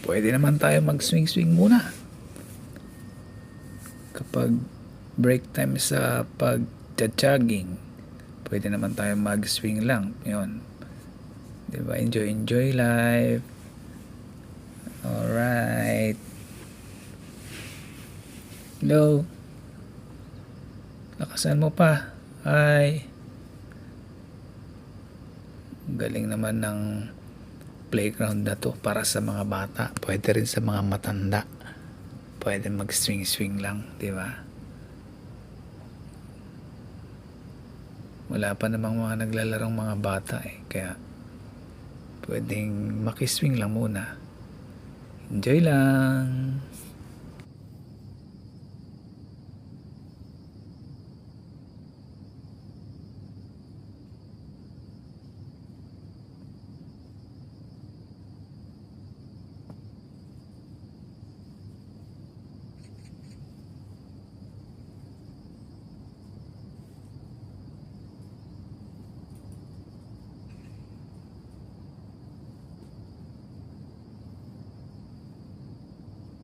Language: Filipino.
pwede naman tayo mag-swing-swing muna. Kapag break time sa pag-jogging, pwede naman tayo mag-swing lang. Yun. Diba? Enjoy life. Alright. Hello. Lakasan mo pa. Hi. Galing naman ng playground na to para sa mga bata. Pwede rin sa mga matanda. Pwede mag-swing-swing lang, di ba? Wala pa namang mga naglalarong mga bata eh. Kaya pwedeng makiswing lang muna. Enjoy lang.